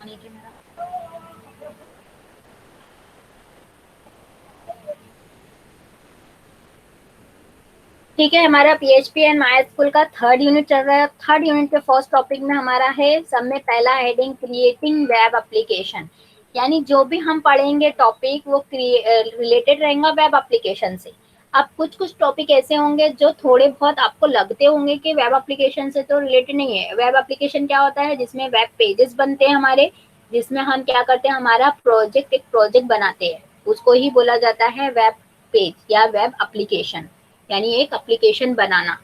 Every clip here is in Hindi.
नीचे मेरा ठीक है। हमारा पीएचपी एंड मायस्कूल का थर्ड यूनिट चल रहा है। थर्ड यूनिट के फर्स्ट टॉपिक में हमारा है, सब में पहला हेडिंग क्रिएटिंग वेब एप्लीकेशन, यानी जो भी हम पढ़ेंगे टॉपिक वो रिलेटेड रहेगा वेब एप्लीकेशन से। अब कुछ कुछ टॉपिक ऐसे होंगे जो थोड़े बहुत आपको लगते होंगे कि वेब एप्लीकेशन से तो रिलेटेड नहीं है। वेब एप्लीकेशन क्या होता है, जिसमें वेब पेजेस बनते हैं हमारे, जिसमें हम क्या करते हैं, हमारा एक प्रोजेक्ट बनाते हैं, उसको ही बोला जाता है वेब पेज या वेब एप्लीकेशन, यानी एक एप्लीकेशन बनाना।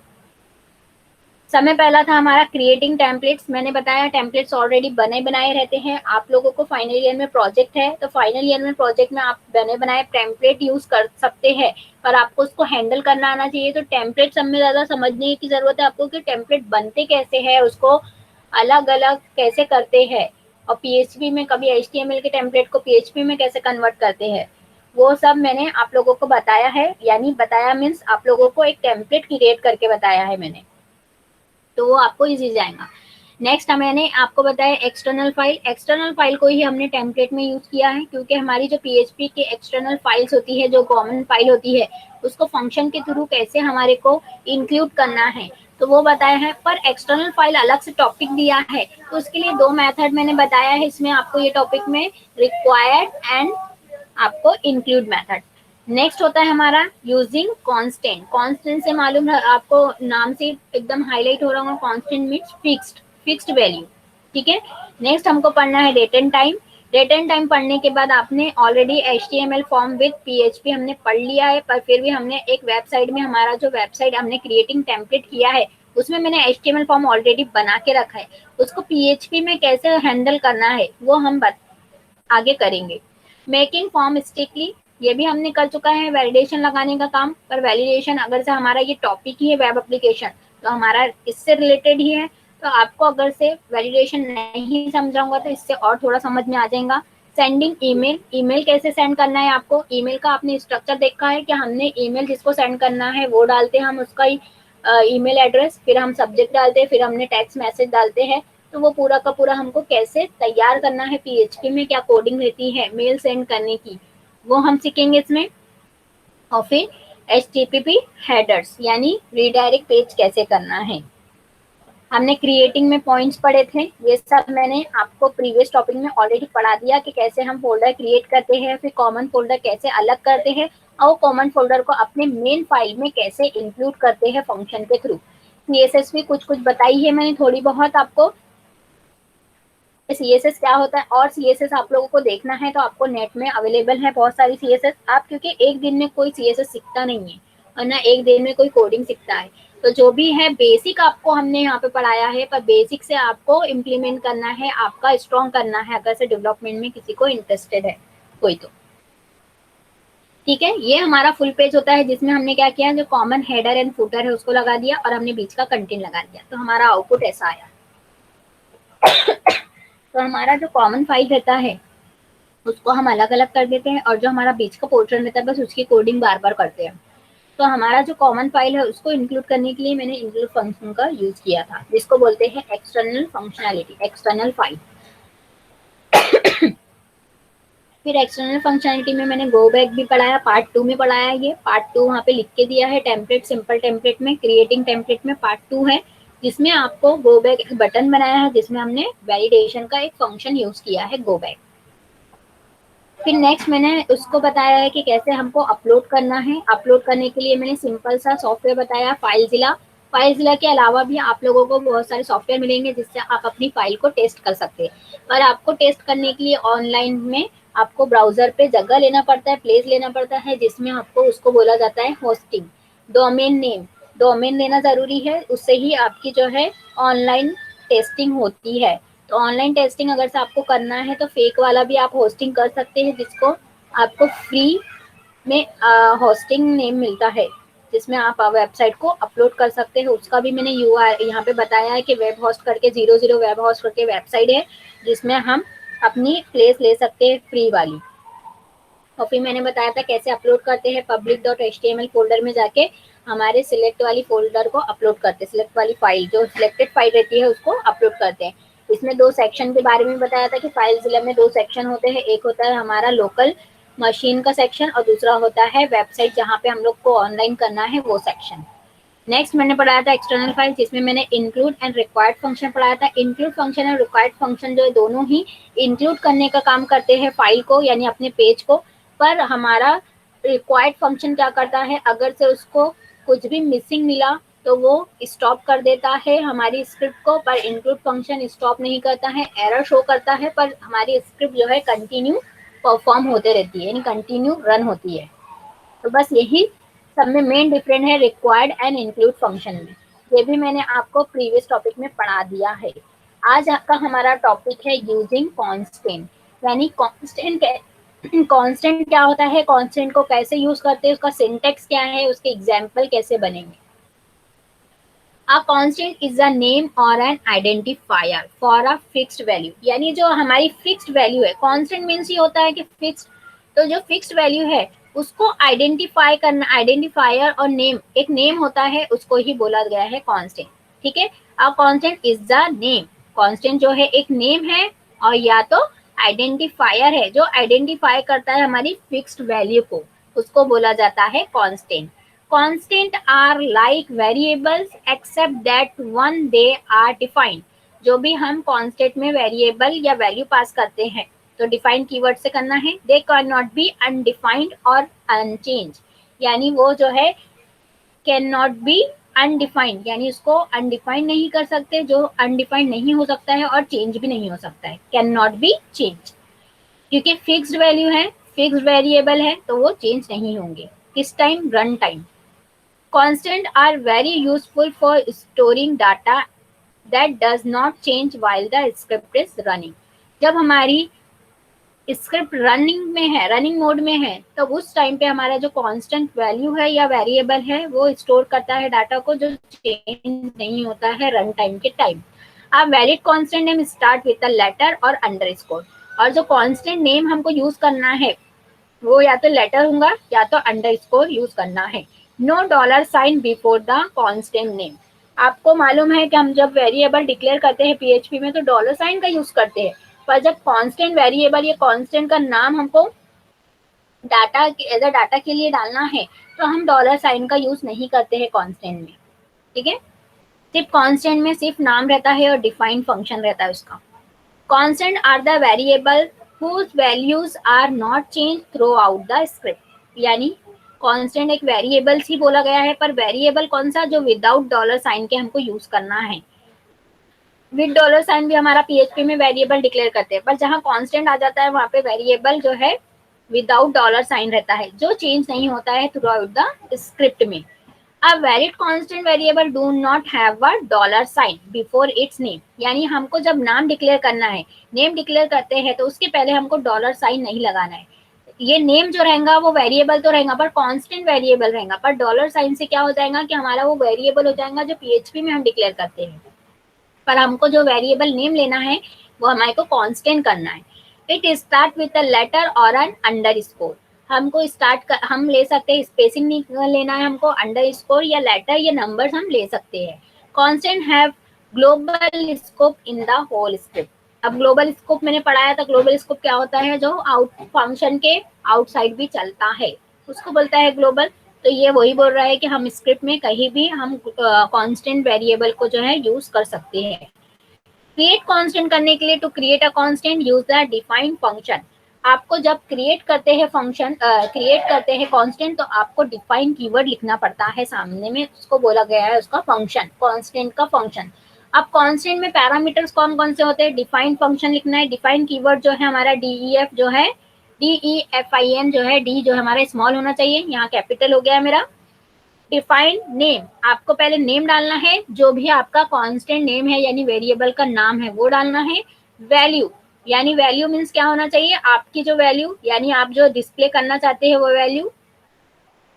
समय पहला था हमारा क्रिएटिंग टेम्पलेट्स। मैंने बताया टेम्पलेट्स ऑलरेडी बने बनाए रहते हैं। आप लोगों को फाइनल ईयर में प्रोजेक्ट है, तो फाइनल ईयर में प्रोजेक्ट में आप बने बनाए टेम्पलेट यूज कर सकते हैं, पर आपको उसको हैंडल करना आना चाहिए। तो टेम्पलेट सब में ज्यादा समझने की जरूरत है आपको कि टेम्पलेट बनते कैसे है, उसको अलग अलग कैसे करते हैं, और पीएचपी में कभी एचटीएमएल के टेम्पलेट को पीएचपी में कैसे कन्वर्ट करते हैं, वो सब मैंने आप लोगों को बताया है। यानी बताया मीन्स आप लोगों को एक टेम्पलेट क्रिएट करके बताया है मैंने, तो वो आपको इजी जाएगा। नेक्स्ट मैंने आपको बताया एक्सटर्नल फाइल। एक्सटर्नल फाइल को ही हमने टेम्पलेट में यूज किया है, क्योंकि हमारी जो पीएचपी की एक्सटर्नल फाइल्स होती है, जो कॉमन फाइल होती है, उसको फंक्शन के थ्रू कैसे हमारे को इंक्लूड करना है, तो वो बताया है। पर एक्सटर्नल फाइल अलग से टॉपिक दिया है, तो उसके लिए दो मेथड मैंने बताया है इसमें आपको, ये टॉपिक में रिक्वायर्ड एंड आपको इंक्लूड मेथड। नेक्स्ट होता है हमारा यूजिंग कांस्टेंट। कांस्टेंट से मालूम है आपको, नाम से एकदम हाईलाइट हो रहा होगा, कांस्टेंट मीन्स फिक्स्ड वैल्यू। ठीक है। नेक्स्ट हमको पढ़ना है date and time. Date and time पढ़ने के बाद आपने already HTML form with PHP हमने पढ़ लिया है, पर फिर भी हमने एक वेबसाइट में, हमारा जो वेबसाइट हमने क्रिएटिंग टेम्पलेट किया है, उसमें मैंने एचटीएमएल फॉर्म ऑलरेडी बना के रखा है, उसको पीएचपी में कैसे हैंडल करना है वो हम आगे करेंगे। मेकिंग फॉर्म स्टिकली, ये भी हमने कर चुका है, वैलिडेशन लगाने का काम। पर वैलिडेशन अगर से हमारा ये टॉपिक ही है वेब एप्लीकेशन, तो हमारा इससे रिलेटेड ही है, तो आपको अगर से वैलिडेशन नहीं समझाऊंगा तो इससे और थोड़ा समझ में आ जाएगा। सेंडिंग ईमेल, ईमेल कैसे सेंड करना है आपको, ईमेल का आपने स्ट्रक्चर देखा है कि हमने ईमेल जिसको सेंड करना है वो डालते हैं हम उसका ईमेल एड्रेस, फिर हम सब्जेक्ट डालते हैं, फिर हमने टेक्स्ट मैसेज डालते हैं। तो वो पूरा का पूरा हमको कैसे तैयार करना है, पीएचपी में क्या कोडिंग रहती है मेल सेंड करने की, वो हम सीखेंगे इसमें। और फिर एचटीटीपी हेडर्स, यानी रीडायरेक्ट पेज कैसे करना है। हमने क्रिएटिंग में पॉइंट्स पढ़े थे, ये सब मैंने आपको प्रीवियस टॉपिक में ऑलरेडी पढ़ा दिया कि कैसे हम फोल्डर क्रिएट करते हैं, फिर कॉमन फोल्डर कैसे अलग करते हैं, और कॉमन फोल्डर को अपने मेन फाइल में कैसे इंक्लूड करते हैं फंक्शन के थ्रू। सीएसएस भी कुछ कुछ बताई है मैंने थोड़ी बहुत आपको, सीएसएस क्या होता है। और सीएसएस आप लोगों को देखना है तो आपको नेट में अवेलेबल है बहुत सारी सीएसएस। आप क्योंकि एक दिन में कोई सीएसएस सीखता नहीं है, और ना एक दिन में कोई कोडिंग सीखता है, तो जो भी है बेसिक आपको हमने यहाँ पे पढ़ाया है, पर बेसिक से आपको इम्प्लीमेंट करना है, आपका स्ट्रॉन्ग करना है, अगर से डेवलपमेंट में किसी को इंटरेस्टेड है कोई तो। ठीक है। ये हमारा फुल पेज होता है, जिसमें हमने क्या किया, जो कॉमन हेडर एंड फुटर है उसको लगा दिया, और हमने बीच का कंटेंट लगा दिया, तो हमारा आउटपुट ऐसा आया। तो हमारा जो कॉमन फाइल रहता है उसको हम अलग अलग कर देते हैं, और जो हमारा बीच का पोर्शन रहता है बस उसकी कोडिंग बार बार करते हैं। तो हमारा जो कॉमन फाइल है उसको इंक्लूड करने के लिए मैंने इंक्लूड फंक्शन का यूज किया था, जिसको बोलते हैं एक्सटर्नल फंक्शनैलिटी, एक्सटर्नल फाइल। फिर एक्सटर्नल फंक्शनैलिटी में मैंने गो बैक भी पढ़ाया, पार्ट 2 में पढ़ाया। ये पार्ट 2 वहाँ पे लिख के दिया है, टेम्पलेट, सिंपल टेम्पलेट में, क्रिएटिंग टेम्पलेट में पार्ट 2 है, जिसमें आपको गो बैक एक बटन बनाया है, जिसमें हमने वैलिडेशन का एक फंक्शन यूज किया है, गो बैक। फिर नेक्स्ट मैंने उसको बताया है कि कैसे हमको अपलोड करना है। अपलोड करने के लिए मैंने सिंपल सा सॉफ्टवेयर बताया, फाइलजिला। फाइलजिला के अलावा भी आप लोगों को बहुत सारे सॉफ्टवेयर मिलेंगे जिससे आप अपनी फाइल को टेस्ट कर सकते हैं। पर आपको टेस्ट करने के लिए ऑनलाइन में आपको ब्राउजर पे जगह लेना पड़ता है, प्लेस लेना पड़ता है, जिसमें आपको उसको बोला जाता है होस्टिंग, डोमेन नेम। डोमेन लेना जरूरी है, उससे ही आपकी जो है ऑनलाइन टेस्टिंग होती है। तो ऑनलाइन टेस्टिंग अगर से आपको करना है तो फेक वाला भी आप होस्टिंग कर सकते हैं, जिसको आपको फ्री में होस्टिंग नेम मिलता है, जिसमें आप वेबसाइट को अपलोड कर सकते हैं। उसका भी मैंने यूआरएल यहाँ पे बताया है कि वेब होस्ट करके 00 वेब होस्ट करके वेबसाइट है, जिसमें हम अपनी प्लेस ले सकते हैं फ्री वाली। और फिर मैंने बताया था कैसे अपलोड करते हैं, public.html फोल्डर में जाके हमारे सिलेक्ट वाली फोल्डर को अपलोड करते हैं, सिलेक्ट वाली फाइल जो सिलेक्टेड फाइल रहती है उसको अपलोड करते हैं। इसमें 2 सेक्शन के बारे में बताया था कि फाइलज़िला में 2 सेक्शन होते हैं, एक होता है हमारा लोकल मशीन का सेक्शन और दूसरा होता है वेबसाइट जहाँ पे हम लोग को ऑनलाइन करना है वो सेक्शन। नेक्स्ट मैंने पढ़ाया था एक्सटर्नल फाइल, जिसमें मैंने इंक्लूड एंड रिक्वायर्ड फंक्शन पढ़ाया था। इंक्लूड फंक्शन और रिक्वायर्ड फंक्शन जो है दोनों ही इंक्लूड करने का काम करते हैं फाइल को यानी अपने पेज को, पर हमारा रिक्वायर्ड फंक्शन क्या करता है, अगर से उसको कुछ भी मिसिंग मिला तो वो स्टॉप कर देता है हमारी स्क्रिप्ट को, पर इंक्लूड फंक्शन स्टॉप नहीं करता है, एरर शो करता है, पर हमारी स्क्रिप्ट जो है कंटिन्यू परफॉर्म होते रहती है यानी कंटिन्यू रन होती है। तो बस यही सब में मेन डिफरेंट है रिक्वायर्ड एंड इंक्लूड फंक्शन में। ये भी मैंने आपको प्रीवियस टॉपिक में पढ़ा दिया है। आज आपका हमारा टॉपिक है यूजिंग कांस्टेंट, यानी कांस्टेंट क्या होता है, कांस्टेंट को कैसे यूज करते हैं, उसका सिंटेक्स क्या है, उसके एग्जाम्पल कैसे बनेंगे। A constant is a name or an identifier for a fixed value, यानी जो हमारी फिक्स्ड वैल्यू है, कांस्टेंट मीन्स ये होता है कि फिक्स्ड, तो जो फिक्स्ड वैल्यू है उसको आइडेंटिफाई करना, आइडेंटिफायर और नेम, एक नेम होता है उसको ही बोला गया है कांस्टेंट। ठीक है, a constant is the name, constant जो है एक नेम है और या तो आइडेंटिफायर है जो आइडेंटिफाई करता है हमारी फिक्स्ड वैल्यू को, उसको बोला जाता है constant. Constant are like variables except that one they are defined। जो भी हम constant में वेरिएबल या वैल्यू पास करते हैं तो डिफाइन कीवर्ड से करना है। They can not be undefined और अनचेंज, यानी वो जो है कैन नॉट बी अनडिफाइंड, यानी उसको अनडिफाइंड नहीं कर सकते, जो अनडिफाइंड नहीं हो सकता है और चेंज भी नहीं हो सकता है, कैन नॉट बी चेंज, क्योंकि फिक्स्ड वैल्यू है, फिक्स्ड वेरिएबल है तो वो चेंज नहीं होंगे। किस time, run time. Constant are very useful for storing data that does not change while the script is running। जब हमारी स्क्रिप्ट रनिंग में है, रनिंग मोड में है, तो उस टाइम पे हमारा जो कांस्टेंट वैल्यू है या वेरिएबल है वो स्टोर करता है डाटा को, जो चेंज नहीं होता है रन टाइम के टाइम। अब valid constant name start with the letter और अंडरस्कोर, और जो कांस्टेंट नेम हमको यूज करना है वो या तो लेटर होगा या तो अंडरस्कोर यूज करना है। No dollar sign before the constant name. आपको मालूम है कि हम जब वेरिएबल डिक्लेयर करते हैं पीएचपी में तो डॉलर साइन का यूज करते हैं, पर जब कांस्टेंट वेरिएबल या कांस्टेंट का नाम हमको डाटा एज अ डाटा के लिए डालना है तो हम डॉलर साइन का यूज नहीं करते हैं कांस्टेंट में। ठीक है, सिर्फ कांस्टेंट में सिर्फ नाम रहता है और डिफाइंड फंक्शन रहता है उसका। Constant are the variable whose values are not changed throughout the script, यानी constant एक वेरिएबल ही बोला गया है, पर वेरिएबल कौन सा, जो विदाउट डॉलर साइन के हमको यूज करना है। विद डॉलर साइन भी हमारा पीएचपी में वेरिएबल डिक्लेयर करते हैं, पर जहाँ कांस्टेंट आ जाता है वहाँ पे वेरिएबल जो है विदाउट डॉलर साइन रहता है, जो चेंज नहीं होता है थ्रू आउट द स्क्रिप्ट में। A valid constant variable do not have a dollar sign before its name, यानी हमको जब नाम डिक्लेयर करना है, नेम डिक्लेयर करते हैं तो उसके पहले हमको डॉलर साइन नहीं लगाना है। ये नेम जो रहेगा वो वेरिएबल तो रहेगा पर कांस्टेंट वेरिएबल रहेगा, पर डॉलर साइन से क्या हो जाएगा कि हमारा वो वेरिएबल हो जाएगा जो पीएचपी में हम डिक्लेयर करते हैं, पर हमको जो वेरिएबल नेम लेना है वो हमारे को कांस्टेंट करना है। It start with a letter और एन अंडरस्कोर, हमको हम ले सकते हैं, स्पेसिंग नहीं लेना है हमको, अंडरस्कोर या लेटर या नंबर्स हम ले सकते हैं। Constant have global scope in the whole script. अब ग्लोबल स्कोप मैंने पढ़ाया था, ग्लोबल स्कोप क्या होता है, जो आउट फंक्शन के आउटसाइड भी चलता है उसको बोलता है ग्लोबल। तो ये वही बोल रहा है कि हम स्क्रिप्ट में कहीं भी हम कांस्टेंट वेरिएबल को जो है यूज कर सकते हैं। क्रिएट कांस्टेंट करने के लिए, to create a constant use the define function. आपको जब क्रिएट करते हैं फंक्शन, क्रिएट करते हैं कांस्टेंट तो आपको डिफाइन कीवर्ड लिखना पड़ता है सामने में, उसको बोला गया है उसका फंक्शन, कांस्टेंट का फंक्शन। अब कांस्टेंट में पैरामीटर्स कौन कौन से होते हैं, डिफाइन फंक्शन लिखना है। डिफाइन कीवर्ड जो है हमारा DEF जो है, DEFIN जो है, डी जो हमारा स्मॉल होना चाहिए, यहाँ कैपिटल हो गया मेरा। डिफाइन नेम, आपको पहले नेम डालना है, जो भी आपका कांस्टेंट नेम है यानी वेरिएबल का नाम है वो डालना है। वैल्यू, यानी वैल्यू मीन्स क्या होना चाहिए, आपकी जो वैल्यू यानी आप जो डिस्प्ले करना चाहते हैं वो वैल्यू।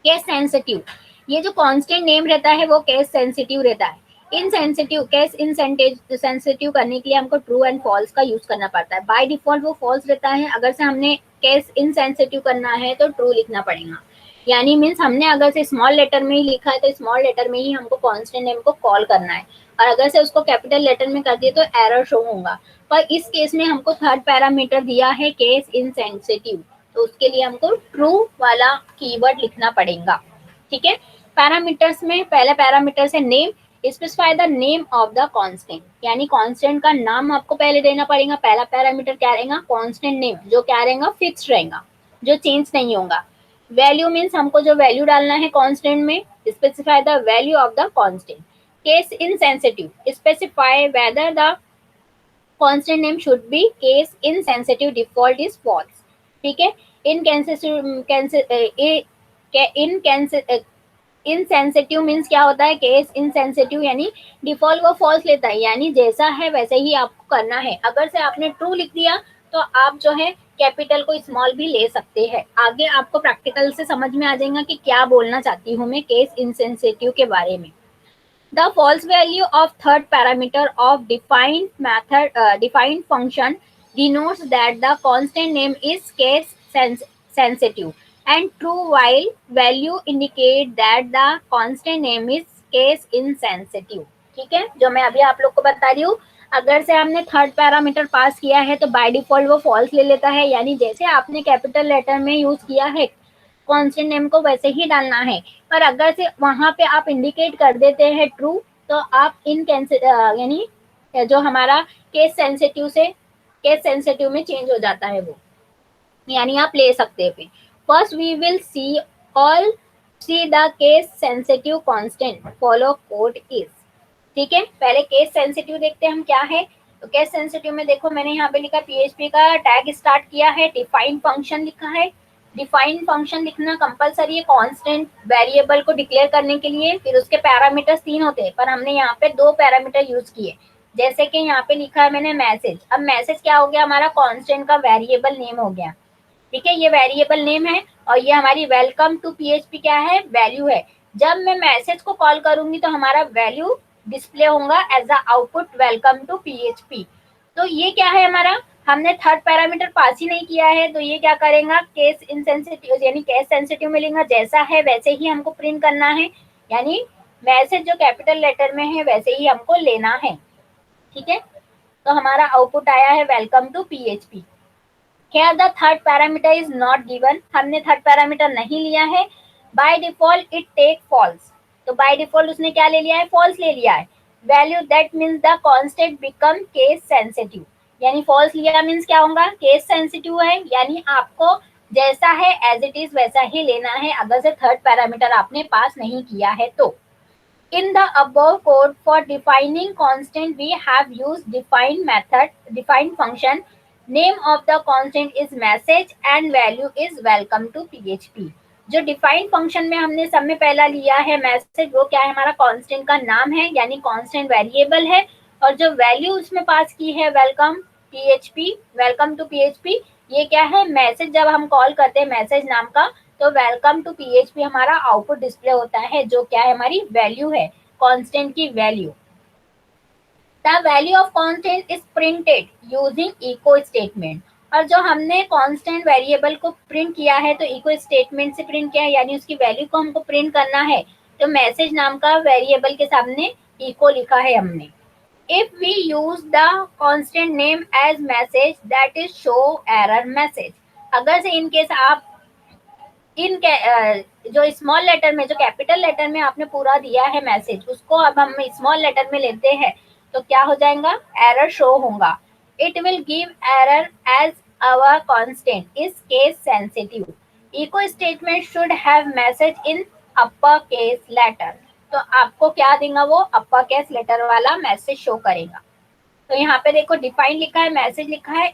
केस सेंसिटिव, ये जो कांस्टेंट नेम रहता है वो केस सेंसिटिव रहता है। इनसेंसिटिव, केस इनसेंसिटिव करने के लिए हमको ट्रू एंड फॉल्स का यूज करना पड़ता है। बाय डिफॉल्ट वो फॉल्स रहता है, अगर से हमने केस इनसेंसिटिव करना है तो ट्रू लिखना पड़ेगा। यानी मीन्स हमने अगर से स्मॉल लेटर में ही लिखा है तो स्मॉल लेटर में ही हमको कांस्टेंट नेम को कॉल करना है, और अगर से उसको कैपिटल लेटर में कर दिए तो एरर शो होगा। पर इस केस में हमको थर्ड पैरामीटर दिया है केस इनसेंसिटिव, तो उसके लिए हमको ट्रू वाला कीवर्ड लिखना पड़ेगा। ठीक है, पैरामीटर्स में पहले पैरामीटर है name, specify the name of the constant, यानी कांस्टेंट का नाम आपको पहले देना पड़ेगा। पहला पैरामीटर क्या रहेगा, कांस्टेंट नेम, जो क्या रहेगा, फिक्स रहेगा, जो चेंज नहीं होगा। वैल्यू मीन्स हमको जो वैल्यू डालना है कांस्टेंट में, specify the value of the constant. Case insensitive, specify whether the constant name should be case insensitive, default is false. ठीक है, इनसेंसिटिव मीन्स क्या होता है, केस इनसेंसिटिव यानी डिफॉल्ट वो फॉल्स लेता है, यानी जैसा है वैसे ही आपको करना है। अगर से आपने ट्रू लिख दिया तो आप जो है कैपिटल को स्मॉल भी ले सकते हैं। आगे आपको प्रैक्टिकल से समझ में आ जाएगा कि क्या बोलना चाहती हूँ मैं केस इनसेंसिटिव के बारे में। The false value of third parameter of defined function denotes that the constant name is case sensitive, and true while value indicate that the constant name is case insensitive। ठीक है, जो मैं अभी आप लोग को बता रही हूँ, अगर से हमने थर्ड पैरामीटर पास किया है तो बाय डिफॉल्ट वो फॉल्स ले लेता है, यानी जैसे आपने कैपिटल लेटर में यूज किया है कांस्टेंट नेम को वैसे ही डालना है। पर अगर से वहां पे आप इंडिकेट कर देते हैं ट्रू, तो आप इन यानी जो हमारा केस सेंसिटिव में चेंज हो जाता है वो, यानी आप ले सकते हैं। First we will see all see the case sensitive constant follow code is. ठीक है, पहले केस सेंसिटिव देखते हैं हम क्या है। तो केस सेंसिटिव में देखो मैंने यहाँ पे लिखा पीएचपी का टैग स्टार्ट किया है, डिफाइन फंक्शन लिखा है। डिफाइन फंक्शन लिखना कंपलसरी है कांस्टेंट वेरिएबल को डिक्लेयर करने के लिए। फिर उसके पैरामीटर्स 3 होते हैं, पर हमने यहाँ पे 2 पैरामीटर यूज किए। जैसे कि यहाँ पे लिखा है मैंने मैसेज। अब मैसेज क्या हो गया, हमारा कांस्टेंट का वेरिएबल नेम हो गया। ठीक है, ये वेरिएबल नेम है और ये हमारी वेलकम टू पीएचपी क्या है, वैल्यू है। जब मैं मैसेज को कॉल करूंगी तो हमारा वैल्यू डिस्प्ले होगा as a output welcome to PHP. तो ये क्या है हमारा, हमने थर्ड पैरामीटर पास ही नहीं किया है, तो ये क्या करेगा, केस इनसेंसिटिव यानी केस सेंसिटिव मिलेगा, जैसा है वैसे ही हमको प्रिंट करना है, यानी मैसेज जो कैपिटल लेटर में है वैसे ही हमको लेना है। ठीक है, तो हमारा आउटपुट आया है welcome to PHP. Here the third parameter is not given, हमने थर्ड पैरामीटर नहीं लिया है। By default it take false, तो by default उसने क्या ले लिया है, false ले लिया है। Value that means the constant become case sensitive, यानी false लिया means क्या होगा, case sensitive है, यानी आपको जैसा है as it is वैसा ही लेना है, अगर से थर्ड पैरामीटर आपने पास नहीं किया है तो। In the above code for defining constant we have used define function. Name of the constant is message and value is welcome to PHP। जो डिफाइन फंक्शन में हमने सब में पहला लिया है मैसेज, वो क्या है, हमारा कांस्टेंट का नाम है, यानी कांस्टेंट वेरिएबल है। और जो वैल्यू उसमें पास की है वेलकम टू पीएचपी, ये क्या है, मैसेज। जब हम कॉल करते हैं मैसेज नाम का तो वेलकम टू पीएचपी हमारा आउटपुट डिस्प्ले होता है, जो क्या है, हमारी वैल्यू है, कांस्टेंट की value. The value of constant is printed using echo statement। और जो हमने कांस्टेंट वेरिएबल को प्रिंट किया है तो इको स्टेटमेंट से प्रिंट किया है, यानी उसकी वैल्यू को हमको प्रिंट करना है, तो मैसेज नाम का वेरिएबल के सामने इको लिखा है हमने। If we use the constant name as message, that is show error message। अगर से इन केस आप जो स्मॉल लेटर में, जो कैपिटल लेटर में आपने पूरा दिया है मैसेज, उसको अब हम स्मॉल लेटर में लेते हैं तो क्या हो जाएगा, एरर शो होगा। It will give error as our constant is case sensitive. Echo statement should have message in upper case letter, तो आपको क्या देगा, वो अपर केस लेटर वाला मैसेज शो करेगा। तो यहाँ पे देखो डिफाइन लिखा है, मैसेज लिखा है,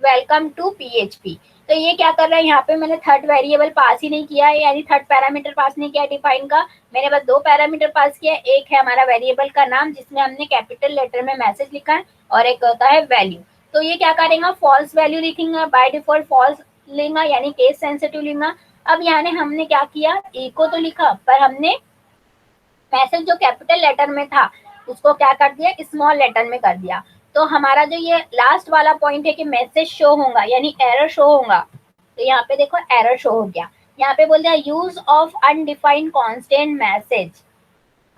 वेलकम टू पीएचपी। तो ये क्या कर रहा है, यहाँ पे मैंने थर्ड वेरिएबल पास ही नहीं किया है, यानी थर्ड पैरामीटर पास नहीं किया डिफाइन का, मैंने बस 2 पैरामीटर पास किया। एक है हमारा वेरिएबल का नाम जिसमें हमने कैपिटल लेटर में मैसेज लिखा है, और एक होता है वैल्यू। तो ये क्या करेगा, फॉल्स वैल्यू लिखेगा, बाय डिफॉल्ट फॉल्स लेगा, यानी केस सेंसिटिव लेगा। अब यानी हमने क्या किया, इको तो लिखा, पर हमने मैसेज जो कैपिटल लेटर में था उसको क्या कर दिया, स्मॉल लेटर में कर दिया। तो हमारा जो ये लास्ट वाला पॉइंट है कि मैसेज शो होगा यानी एरर शो होगा, तो यहाँ पे देखो एरर शो हो गया। यहाँ पे बोल दिया use of undefined constant message,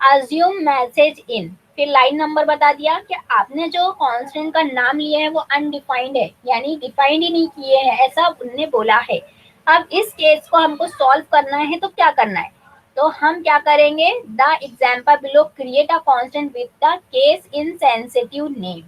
assume message इन फिर लाइन नंबर बता दिया कि आपने जो कांस्टेंट का नाम लिया है वो अनडिफाइंड है, यानी डिफाइंड ही नहीं किए हैं, ऐसा उनने बोला है। अब इस केस को हमको सॉल्व करना है तो क्या करना है, तो हम क्या करेंगे, the example below create a constant with the case insensitive name.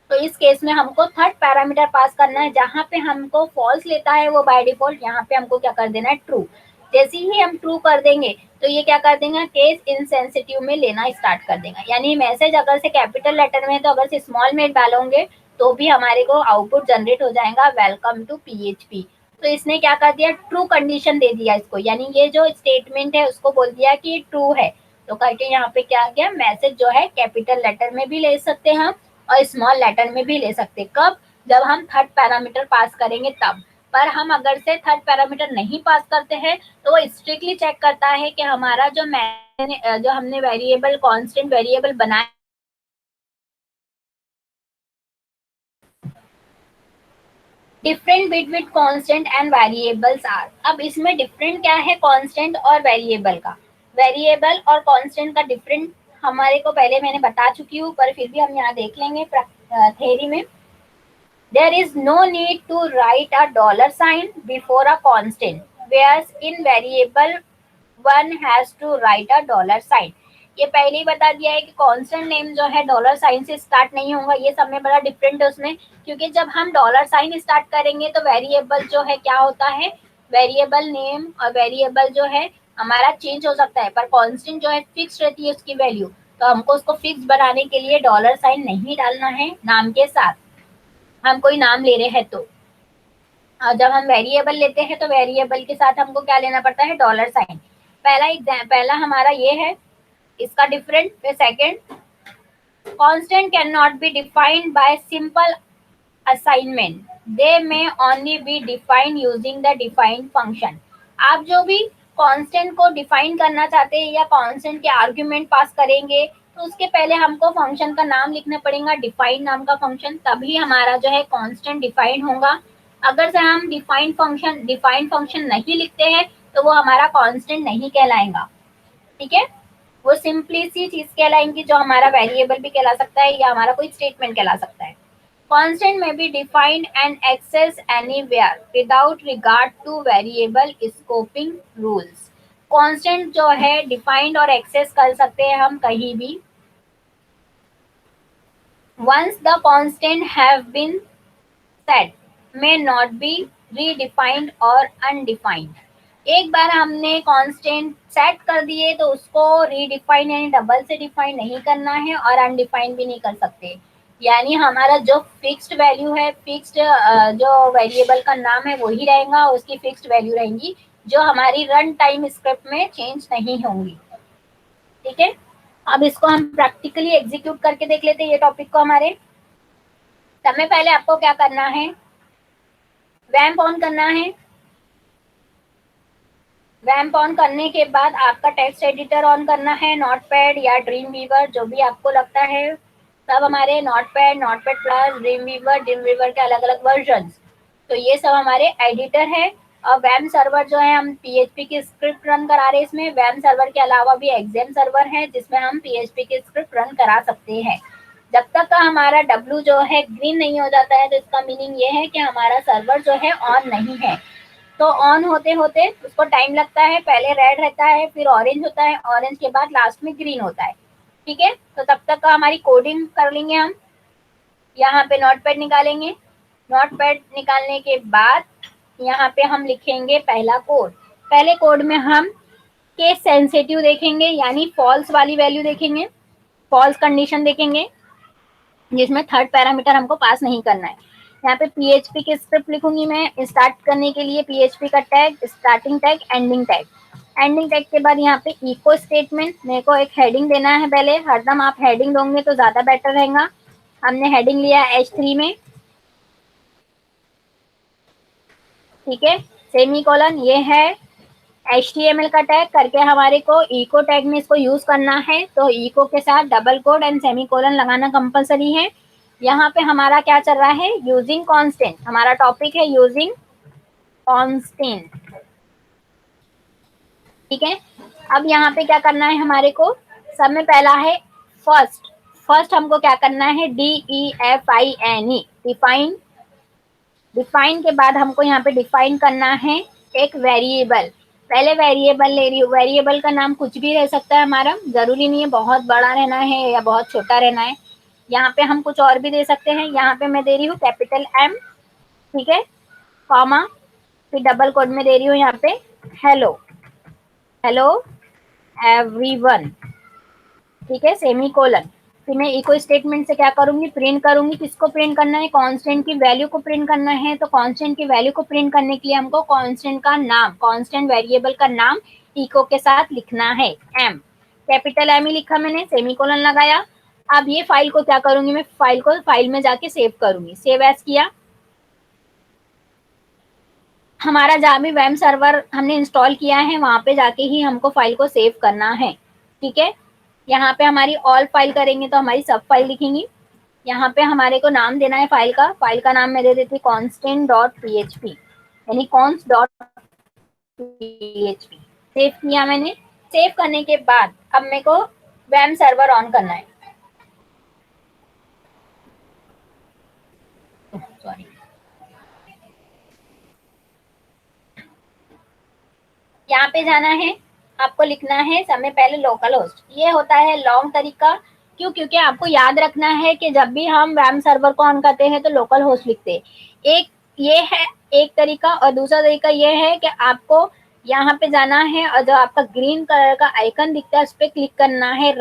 तो इस केस में हमको थर्ड पैरामीटर पास करना है, जहां पे हमको फॉल्स लेता है वो बाय डिफॉल्ट यहाँ पे हमको क्या कर देना है, ट्रू। जैसे ही हम ट्रू कर देंगे तो ये क्या कर देंगे, केस इनसेंसिटिव में लेना स्टार्ट कर देगा, यानी मैसेज अगर से कैपिटल लेटर में है तो अगर से स्मॉल में डालोगे तो भी हमारे को आउटपुट जनरेट हो जाएगा वेलकम टू पीएचपी। तो इसने क्या कर दिया, ट्रू कंडीशन दे दिया इसको, यानी ये जो स्टेटमेंट है उसको बोल दिया कि ये ट्रू है। तो करके यहाँ पे क्या गया, मैसेज जो है कैपिटल लेटर में भी ले सकते हैं हम और स्मॉल लेटर में भी ले सकते, कब, जब हम थर्ड पैरामीटर पास करेंगे तब। पर हम अगर से थर्ड पैरामीटर नहीं पास करते हैं तो वो स्ट्रिक्टली चेक करता है कि हमारा जो हमने वेरिएबल कांस्टेंट वेरिएबल बनाया, different between constant and variables are. अब इसमें डिफरेंट क्या है कांस्टेंट और वेरिएबल का, वेरिएबल और कांस्टेंट का डिफरेंट हमारे को पहले मैंने बता चुकी हूँ, पर फिर भी हम यहाँ देख लेंगे थ्योरी में। There is no need to write a dollar sign before a constant, whereas in variable one has to write a dollar sign। ये पहले ही बता दिया है कि कांस्टेंट नेम जो है डॉलर साइन से स्टार्ट नहीं होगा, ये सब में बड़ा डिफरेंट है उसमें, क्योंकि जब हम डॉलर साइन स्टार्ट करेंगे तो वेरिएबल जो है क्या होता है, वेरिएबल नेम और वेरिएबल जो है हमारा चेंज हो सकता है, पर कांस्टेंट जो है फिक्स रहती है उसकी वैल्यू। तो हमको उसको फिक्स बनाने के लिए डॉलर साइन नहीं डालना है नाम के साथ, हम कोई नाम ले रहे हैं तो। और जब हम वेरिएबल लेते हैं तो वेरिएबल के साथ हमको क्या लेना पड़ता है, डॉलर साइन। पहला हमारा ये है इसका डिफरेंट। फिर second, constant can not be defined by simple assignment, they may only be defined using the defined function. आप जो भी कांस्टेंट को डिफाइन करना चाहते हैं या कांस्टेंट के आर्ग्यूमेंट पास करेंगे तो उसके पहले हमको फंक्शन का नाम लिखना पड़ेगा, डिफाइन नाम का फंक्शन, तभी हमारा जो है कांस्टेंट डिफाइन होगा। अगर से हम डिफाइन फंक्शन नहीं लिखते हैं तो वो हमारा कांस्टेंट नहीं कहलाएगा, ठीक है। वो सिंपली सी चीज कहलाएंगी जो हमारा वेरिएबल भी कहला सकता है या हमारा कोई स्टेटमेंट कहला सकता है। Constant may be defined and accessed anywhere without regard to variable scoping rules। Constant जो है डिफाइंड और एक्सेस कर सकते हैं हम कहीं भी। Once the constant have been set, may not be redefined or undefined। एक बार हमने कांस्टेंट सेट कर दिए तो उसको रीडिफाइन यानी डबल से डिफाइन नहीं करना है और अनडिफाइन भी नहीं कर सकते, यानी हमारा जो फिक्स्ड वैल्यू है, फिक्स्ड जो वेरिएबल का नाम है वही रहेगा, उसकी फिक्स्ड वैल्यू रहेंगी जो हमारी रन टाइम स्क्रिप्ट में चेंज नहीं होंगी, ठीक है। अब इसको हम प्रैक्टिकली एग्जीक्यूट करके देख लेते हैं ये टॉपिक को हमारे। सबसे पहले आपको क्या करना है, वैम्प ऑन करना है। वैम्प ऑन करने के बाद आपका टेक्स्ट एडिटर ऑन करना है, नोटपैड या ड्रीम वीवर जो भी आपको लगता है। सब हमारे नोटपैड प्लस, ड्रीम वीवर के अलग अलग वर्जन, तो ये सब हमारे एडिटर है। और वैम सर्वर जो है हम पीएचपी की स्क्रिप्ट रन करा रहे हैं इसमें। वैम सर्वर के अलावा भी एग्जाम सर्वर है जिसमें हम पीएचपी की स्क्रिप्ट रन करा सकते हैं। जब तक का हमारा डब्लू जो है ग्रीन नहीं हो जाता है तो इसका मीनिंग ये है कि हमारा सर्वर जो है ऑन नहीं है। तो ऑन होते होते उसको टाइम लगता है, पहले रेड रहता है, फिर ऑरेंज होता है, ऑरेंज के बाद लास्ट में ग्रीन होता है, ठीक है। तो तब तक का हमारी कोडिंग कर लेंगे हम। यहाँ पे नोटपैड निकालेंगे, नोटपैड निकालने के बाद यहाँ पे हम लिखेंगे पहला कोड। पहले कोड में हम केस सेंसिटिव देखेंगे, यानी फॉल्स वाली वैल्यू देखेंगे, फॉल्स कंडीशन देखेंगे जिसमें थर्ड पैरामीटर हमको पास नहीं करना है। यहाँ पे पीएचपी की स्क्रिप्ट लिखूंगी मैं स्टार्ट करने के लिए, पीएचपी का tag, starting tag, ending tag. Ending tag के बाद यहाँ पे इको स्टेटमेंट, मेरे को एक हेडिंग देना है पहले, हरदम आप हेडिंग दोगे तो ज्यादा बेटर रहेगा। हमने हेडिंग लिया H3 में, ठीक है। सेमी कॉलन, ये है HTML का टैग करके हमारे को इको टैग में इसको यूज करना है, तो इको के साथ double quote and semi colon लगाना कंपलसरी है। यहाँ पे हमारा क्या चल रहा है, यूजिंग कांस्टेंट, हमारा टॉपिक है यूजिंग कांस्टेंट, ठीक है। अब यहाँ पे क्या करना है हमारे को, सब में पहला है फर्स्ट फर्स्ट हमको क्या करना है, DEFINE, डिफाइन। डिफाइन के बाद हमको यहाँ पे डिफाइन करना है एक वेरिएबल। पहले वेरिएबल ले रही हूँ, वेरिएबल का नाम कुछ भी रह सकता है हमारा, जरूरी नहीं है बहुत बड़ा रहना है या बहुत छोटा रहना है। यहाँ पे हम कुछ और भी दे सकते हैं। यहाँ पे मैं दे रही हूँ कैपिटल M, ठीक है, कॉमा, फिर डबल कोड में दे रही हूँ यहाँ पे हेलो, हेलो एवरीवन, ठीक है, सेमी कोलन। फिर मैं इको स्टेटमेंट से क्या करूंगी, प्रिंट करूंगी। किसको प्रिंट करना है, कांस्टेंट की वैल्यू को प्रिंट करना है। तो कांस्टेंट की वैल्यू को प्रिंट करने के लिए हमको कांस्टेंट का नाम, कांस्टेंट वेरिएबल का नाम इको के साथ लिखना है, एम, कैपिटल एम ही लिखा मैंने, सेमी कोलन लगाया। अब ये फाइल को क्या करूंगी, मैं फाइल को फाइल में जाके सेव करूंगी। सेव एज किया, हमारा जहाँ भी वेब सर्वर हमने इंस्टॉल किया है वहां पे जाके ही हमको फाइल को सेव करना है, ठीक है। यहाँ पे हमारी ऑल फाइल करेंगे तो हमारी सब फाइल दिखेंगी। यहाँ पे हमारे को नाम देना है फाइल का, फाइल का नाम मैं दे देती हूँ constant.php, यानी const डॉट php। सेव किया मैंने। सेव करने के बाद अब मेरे को वेब सर्वर ऑन करना है, सॉरी, यहाँ पे जाना है, आपको लिखना है समय पहले लोकल होस्ट। ये होता है लॉन्ग तरीका, क्यों, क्योंकि आपको याद रखना है कि जब भी हम वेब सर्वर को ऑन करते हैं तो लोकल होस्ट लिखते हैं। एक ये है एक तरीका, और दूसरा तरीका ये है कि आपको यहाँ पे जाना है और जो आपका ग्रीन कलर का आइकन दिखता है उस पर क्लिक करना है,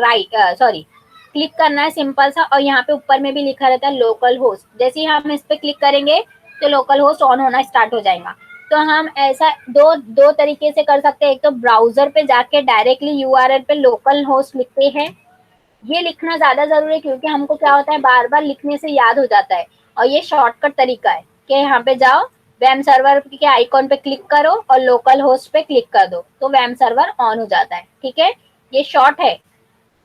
क्लिक करना है सिंपल सा, और यहाँ पे ऊपर में भी लिखा रहता है लोकल होस्ट। जैसे ही हम इस पे क्लिक करेंगे तो लोकल होस्ट ऑन होना स्टार्ट हो जाएगा। तो हम ऐसा दो तरीके से कर सकते हैं। एक तो ब्राउजर पे जाके डायरेक्टली यूआरएल पे लोकल होस्ट लिखते हैं, ये लिखना ज्यादा जरूरी है क्योंकि हमको क्या होता है बार बार लिखने से याद हो जाता है। और ये शॉर्टकट तरीका है कि यहाँ पे जाओ, वेब सर्वर के आइकॉन पे क्लिक करो और लोकल होस्ट पे क्लिक कर दो तो वेब सर्वर ऑन हो जाता है, ठीक है। ये शॉर्ट है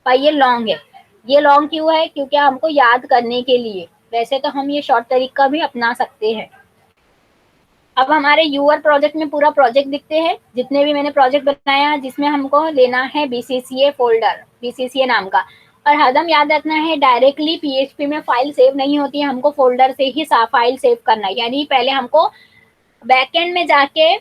पर ये लॉन्ग है। ये लॉन्ग क्यों है, क्योंकि हमको याद करने के लिए। वैसे तो हम ये शॉर्ट तरीका भी अपना सकते हैं। अब हमारे यूआर प्रोजेक्ट में पूरा प्रोजेक्ट दिखते हैं, जितने भी मैंने प्रोजेक्ट बनाया जिसमें हमको लेना है बीसीसीए फोल्डर, बीसीसीए नाम का। और हरदम याद रखना है डायरेक्टली पीएचपी में फाइल सेव नहीं होती है, हमको फोल्डर से ही फाइल सेव करना है। यानी पहले हमको बैकएंड में जाके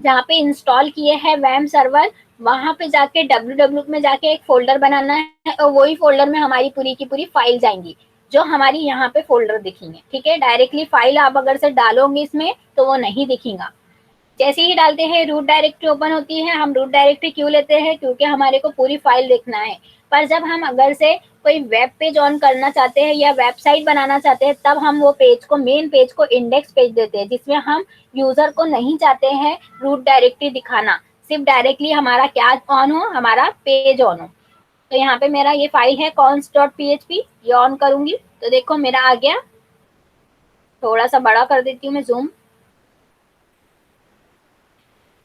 जहाँ पे इंस्टॉल किए हैं वेब सर्वर, वहां पे जाके www में जाके एक फोल्डर बनाना है और वही फोल्डर में हमारी पूरी की पूरी फाइल जाएंगी जो हमारी यहाँ पे फोल्डर दिखेंगे, ठीक है। डायरेक्टली फाइल आप अगर से डालोगे इसमें तो वो नहीं दिखेगा। जैसे ही डालते हैं रूट डायरेक्टरी ओपन होती है। हम रूट डायरेक्टरी क्यों लेते हैं, क्योंकि हमारे को पूरी फाइल देखना है। पर जब हम अगर से कोई वेब पेज ऑन करना चाहते हैं या वेबसाइट बनाना चाहते हैं तब हम वो पेज को, मेन पेज को इंडेक्स पेज देते हैं, जिसमें हम यूजर को नहीं चाहते हैं रूट डायरेक्टरी दिखाना, सिर्फ डायरेक्टली हमारा क्या ऑन हो, हमारा पेज ऑन हो। तो यहाँ पे मेरा ये फाइल है const.php, ये ऑन करूंगी तो देखो मेरा आ गया। थोड़ा सा बड़ा कर देती हूँ मैं जूम,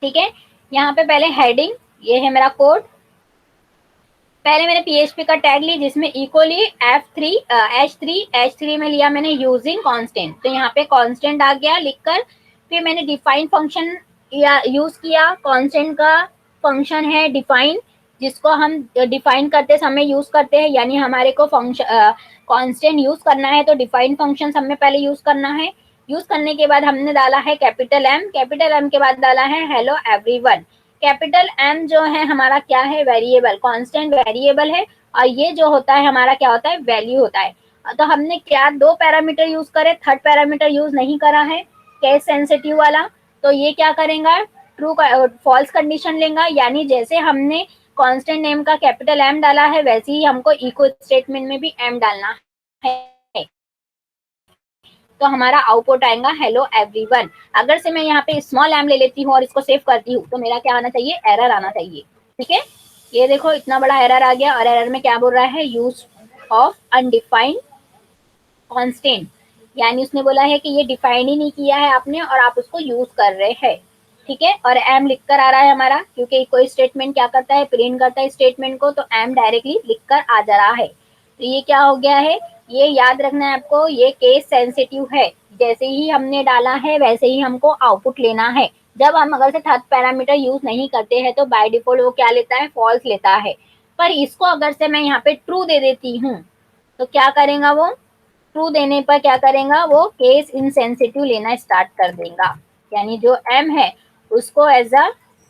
ठीक है। यहाँ पे पहले हेडिंग, ये है मेरा कोड। पहले मैंने PHP का टैग ली जिसमें इक्वली H3 में लिया मैंने यूजिंग कांस्टेंट, तो यहाँ पे कांस्टेंट आ गया लिखकर। फिर मैंने डिफाइन फंक्शन यूज किया। कांस्टेंट का फंक्शन है डिफाइन, जिसको हम डिफाइन करते समय यूज करते हैं, यानी हमारे को फंक्शन कांस्टेंट यूज करना है तो डिफाइन फंक्शन हमें पहले यूज करना है। यूज करने के बाद हमने डाला है कैपिटल M, कैपिटल M के बाद डाला है हेलो एवरीवन। कैपिटल M जो है हमारा क्या है, वेरिएबल, कांस्टेंट वेरिएबल है। और ये जो होता है हमारा क्या होता है, वैल्यू होता है। तो हमने क्या दो पैरामीटर यूज करे, थर्ड पैरामीटर यूज नहीं करा है, केस सेंसिटिव वाला। तो ये क्या करेगा, ट्रू फॉल्स कंडीशन लेगा। यानी जैसे हमने कांस्टेंट नेम का कैपिटल M डाला है वैसे ही हमको इको स्टेटमेंट में भी M डालना है, तो हमारा आउटपुट आएगा हेलो एवरीवन। अगर से मैं यहाँ पे स्मॉल m ले लेती हूँ और इसको सेव करती हूँ तो मेरा क्या आना चाहिए, एरर आना चाहिए, ठीक है। ये देखो इतना बड़ा एरर आ गया, और एरर में क्या बोल रहा है, यूज ऑफ अनडिफाइंड कांस्टेंट, यानी उसने बोला है कि ये डिफाइन ही नहीं किया है आपने और आप उसको यूज कर रहे हैं, ठीक है। और m लिख कर आ रहा है हमारा, क्योंकि कोई स्टेटमेंट क्या करता है, प्रिंट करता है स्टेटमेंट को, तो m डायरेक्टली लिख कर आ जा रहा है। तो ये क्या हो गया है, ये याद रखना है आपको, ये केस सेंसिटिव है। जैसे ही हमने डाला है वैसे ही हमको आउटपुट लेना है। जब हम अगर से थर्ड पैरामीटर यूज नहीं करते हैं तो बाय डिफॉल्ट वो क्या लेता है, फॉल्स लेता है। पर इसको अगर से मैं यहाँ पे ट्रू दे देती हूँ तो क्या करेगा वो, ट्रू देने पर क्या करेगा वो, केस इनसेंसिटिव लेना स्टार्ट कर देगा, यानी जो एम है उसको एज अ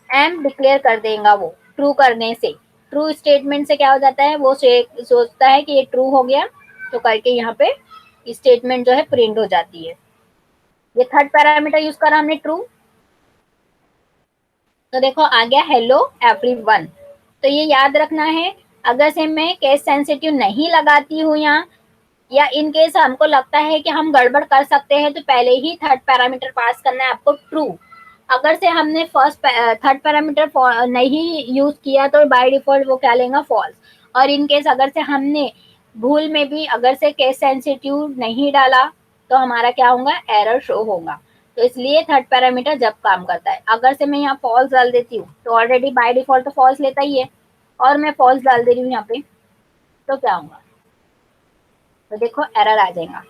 एम डिक्लेयर कर देगा वो ट्रू करने से। ट्रू स्टेटमेंट से क्या हो जाता है, वो सोचता है कि ये ट्रू हो गया, तो करके यहाँ पे स्टेटमेंट जो है प्रिंट हो जाती है। ये थर्ड पैरामीटर यूज करा हमने ट्रू। तो देखो आ गया हेलो एवरीवन। तो ये याद रखना है, अगर से मैं केस सेंसिटिव नहीं लगाती हूँ यहाँ, या इन केस हमको लगता है कि हम गड़बड़ कर सकते हैं, तो पहले ही थर्ड पैरामीटर पास करना है आपको ट्रू। अगर से हमने फर्स्ट थर्ड पैरामीटर नहीं यूज किया तो बाय डिफॉल्ट वो क्या लेगा, फॉल्स। और इन केस अगर से हमने भूल में भी अगर से केस सेंसिटिव नहीं डाला तो हमारा क्या होगा, एरर शो होगा। तो इसलिए थर्ड पैरामीटर जब काम करता है, अगर से मैं यहाँ फॉल्स डाल देती हूँ तो ऑलरेडी बाय डिफॉल्ट तो फॉल्स लेता ही है, और मैं फॉल्स डाल दे रही हूँ यहाँ पे, तो क्या होगा, तो देखो एरर आ जाएगा।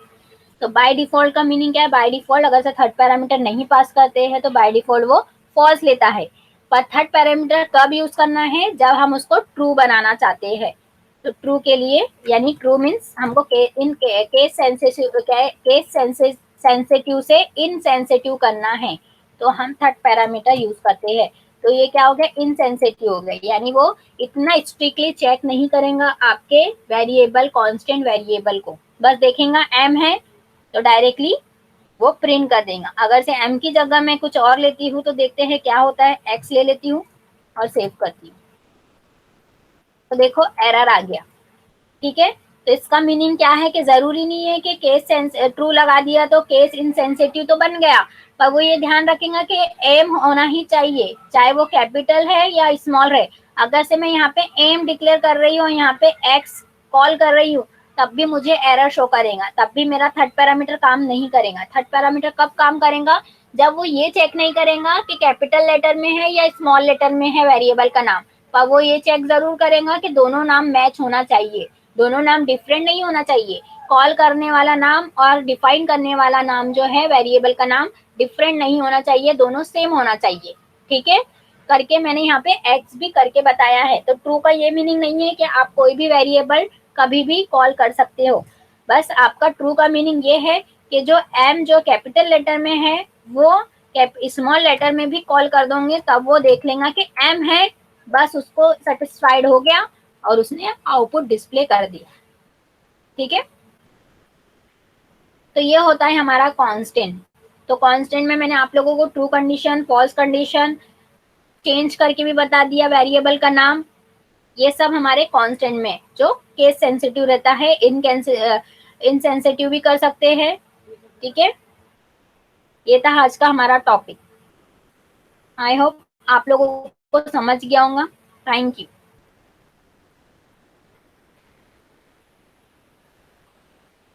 तो बाय डिफॉल्ट का मीनिंग क्या है, बाय डिफॉल्ट अगर से थर्ड पैरामीटर नहीं पास करते हैं तो बाय डिफॉल्ट वो फॉल्स लेता है। पर थर्ड पैरामीटर कब यूज करना है, जब हम उसको ट्रू बनाना चाहते हैं। तो ट्रू के लिए, यानी ट्रू मीन्स हमको केस सेंसिटिव से इनसेंसिटिव करना है, तो हम थर्ड पैरामीटर यूज करते हैं। तो ये क्या हो गया, इनसेंसिटिव हो गया, यानी वो इतना स्ट्रिक्टली चेक नहीं करेगा आपके वेरिएबल, कांस्टेंट वेरिएबल को, बस देखेगा एम है तो डायरेक्टली वो प्रिंट कर देगा। अगर से एम की जगह मैं कुछ और लेती हूँ तो देखते हैं क्या होता है, एक्स ले लेती हूँ और सेव करती हूँ, तो देखो एरर आ गया। ठीक है, तो इसका मीनिंग क्या है कि जरूरी नहीं है कि केस ट्रू लगा दिया तो केस इनसेंसिटिव तो बन गया, पर वो ये ध्यान रखेगा कि एम होना ही चाहिए, चाहे वो कैपिटल है या स्मॉल है। अगर से मैं यहाँ पे एम डिक्लेयर कर रही हूँ, यहाँ पे एक्स कॉल कर रही हूँ, तब भी मुझे एरर शो करेगा, तब भी मेरा थर्ड पैरामीटर काम नहीं करेगा। थर्ड पैरामीटर कब काम करेगा, जब वो ये चेक नहीं करेगा कि कैपिटल लेटर में है या स्मॉल लेटर में है वेरिएबल का नाम, पर वो ये चेक जरूर करेगा कि दोनों नाम मैच होना चाहिए, दोनों नाम डिफरेंट नहीं होना चाहिए। कॉल करने वाला नाम और डिफाइन करने वाला नाम जो है वेरिएबल का नाम डिफरेंट नहीं होना चाहिए, दोनों सेम होना चाहिए। ठीक है, करके मैंने यहाँ पे एक्स भी करके बताया है। तो ट्रू का ये मीनिंग नहीं है कि आप कोई भी वेरिएबल कभी भी कॉल कर सकते हो, बस आपका ट्रू का मीनिंग ये है कि जो एम जो कैपिटल लेटर में है वो स्मॉल लेटर में भी कॉल कर दोगे, तब वो देख लेगा कि एम है, बस उसको सेटिस्फाइड हो गया और उसने आउटपुट डिस्प्ले कर दिया। ठीक है, तो ये होता है हमारा कांस्टेंट। तो कांस्टेंट में मैंने आप लोगों को true condition, false condition, change करके भी बता दिया वेरिएबल का नाम, ये सब हमारे कांस्टेंट में जो केस सेंसिटिव रहता है, इनसेंसिटिव भी कर सकते हैं। ठीक है, ये था आज का हमारा टॉपिक। आई होप आप लोगों को समझ गया होगा। Thank you.